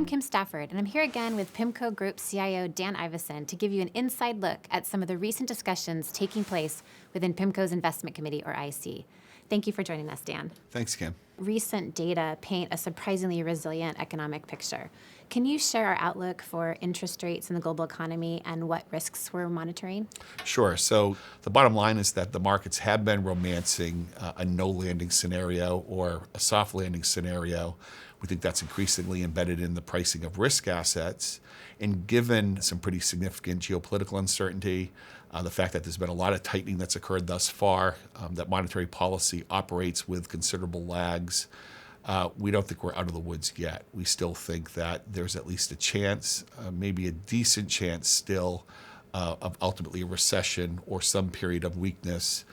I'm Kim Stafford, and I'm here again with PIMCO Group CIO Dan Ivascyn to give you an inside look at some of the recent discussions taking place within PIMCO's Investment Committee, or IC. Thank you for joining us, Dan. Thanks, Kim. Recent data paint a surprisingly resilient economic picture. Can you share our outlook for interest rates in the global economy and what risks we're monitoring? Sure. So the bottom line is that the markets have been romancing a no landing scenario or a soft landing scenario. We think that's increasingly embedded in the pricing of risk assets. And given some pretty significant geopolitical uncertainty, the fact that there's been a lot of tightening that's occurred thus far, that monetary policy operates with considerable lags, we don't think we're out of the woods yet. We still think that there's at least a chance, maybe a decent chance still, of ultimately a recession or some period of weakness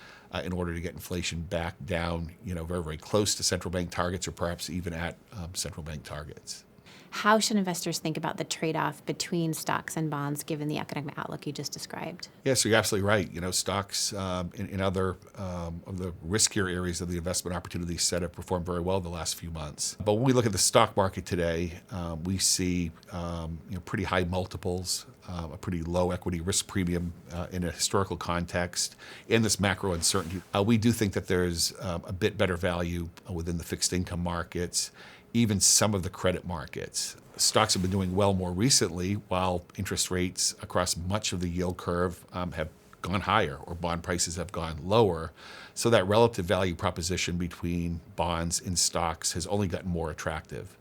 in order to get inflation back down, very, very close to central bank targets or perhaps even at central bank targets. How should investors think about the trade-off between stocks and bonds given the economic outlook you just described? Yeah, so you're absolutely right. Stocks in other of the riskier areas of the investment opportunity set have performed very well the last few months. But when we look at the stock market today, we see pretty high multiples, a pretty low equity risk premium in a historical context, and this macro uncertainty. We do think that there's a bit better value within the fixed income markets, even some of the credit markets. Stocks have been doing well more recently, while interest rates across much of the yield curve have gone higher or bond prices have gone lower. So that relative value proposition between bonds and stocks has only gotten more attractive.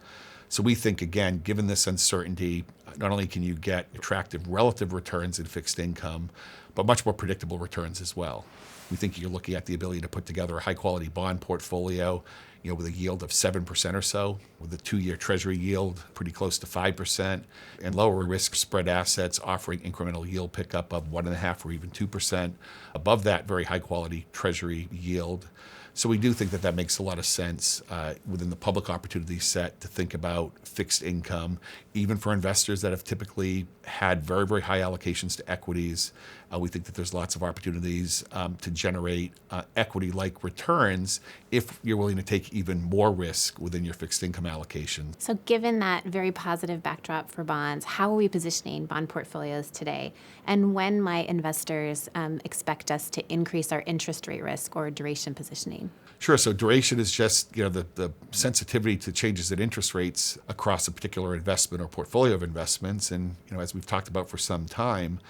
So we think, again, given this uncertainty, not only can you get attractive relative returns in fixed income, but much more predictable returns as well. We think you're looking at the ability to put together a high-quality bond portfolio, with a yield of 7% or so, with a 2-year Treasury yield pretty close to 5%, and lower risk spread assets offering incremental yield pickup of 1.5% or even 2%. Above that, very high-quality Treasury yield. So we do think that that makes a lot of sense within the public opportunity set to think about fixed income, even for investors that have typically had very, very high allocations to equities. We think that there's lots of opportunities to generate equity-like returns if you're willing to take even more risk within your fixed income allocation. So given that very positive backdrop for bonds, how are we positioning bond portfolios today? And when might investors expect us to increase our interest rate risk or duration positioning? Sure. So duration is just the sensitivity to changes in interest rates across a particular investment or portfolio of investments. And as we've talked about for some time,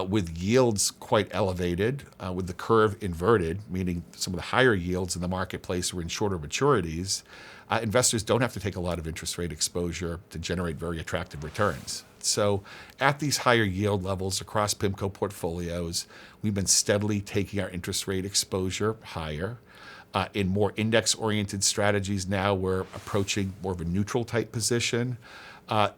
with yields quite elevated, with the curve inverted, meaning some of the higher yields in the marketplace are in shorter maturities, investors don't have to take a lot of interest rate exposure to generate very attractive returns. So at these higher yield levels across PIMCO portfolios, we've been steadily taking our interest rate exposure higher. In more index-oriented strategies now, we're approaching more of a neutral type position.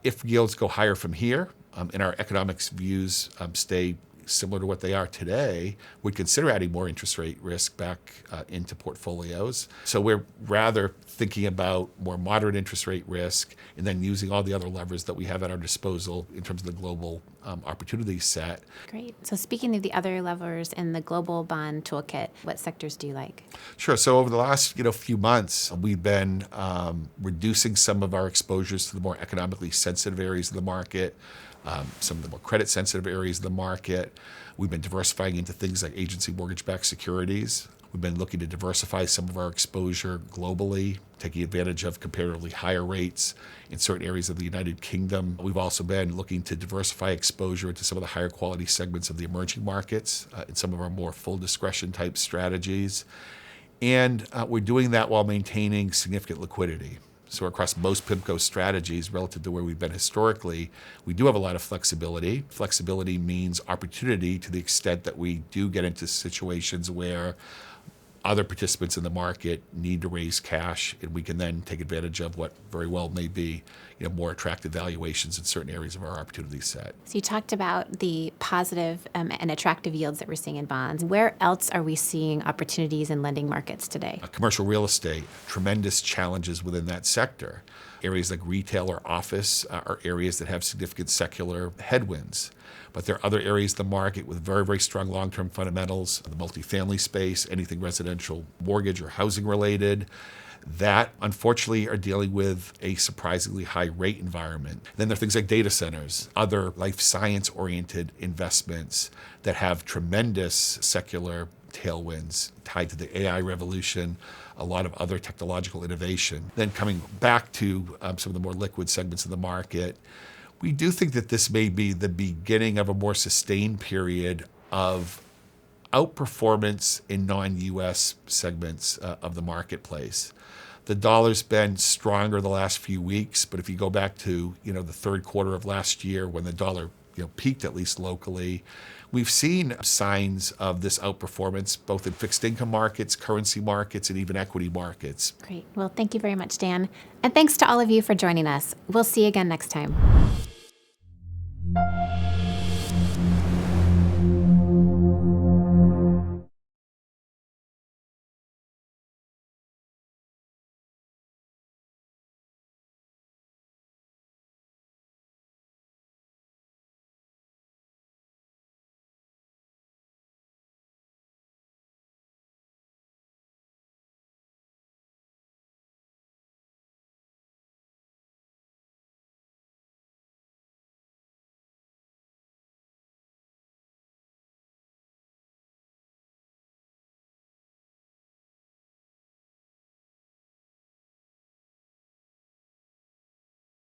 If yields go higher from here, and our economics views stay similar to what they are today, we'd consider adding more interest rate risk back into portfolios. So we're rather thinking about more moderate interest rate risk and then using all the other levers that we have at our disposal in terms of the global opportunity set. Great. So speaking of the other levers in the global bond toolkit, what sectors do you like? Sure. So over the last few months, we've been reducing some of our exposures to the more economically sensitive areas of the market, some of the more credit-sensitive areas of the market. We've been diversifying into things like agency mortgage-backed securities. We've been looking to diversify some of our exposure globally, taking advantage of comparatively higher rates in certain areas of the United Kingdom. We've also been looking to diversify exposure into some of the higher quality segments of the emerging markets in some of our more full discretion type strategies. And we're doing that while maintaining significant liquidity. So across most PIMCO strategies, relative to where we've been historically, we do have a lot of flexibility. Flexibility means opportunity to the extent that we do get into situations where other participants in the market need to raise cash, and we can then take advantage of what very well may be more attractive valuations in certain areas of our opportunity set. So you talked about the positive and attractive yields that we're seeing in bonds. Where else are we seeing opportunities in lending markets today? Commercial real estate, tremendous challenges within that sector. Areas like retail or office are areas that have significant secular headwinds. But there are other areas of the market with very, very strong long-term fundamentals, the multifamily space, anything residential mortgage or housing related. that unfortunately are dealing with a surprisingly high rate environment. Then there are things like data centers, other life science oriented investments that have tremendous secular tailwinds tied to the AI revolution, a lot of other technological innovation. Then coming back to some of the more liquid segments of the market, we do think that this may be the beginning of a more sustained period of outperformance in non-US segments of the marketplace. The dollar's been stronger the last few weeks, but if you go back to the third quarter of last year when the dollar peaked, at least locally, we've seen signs of this outperformance both in fixed income markets, currency markets, and even equity markets. Great. Well, thank you very much, Dan. And thanks to all of you for joining us. We'll see you again next time.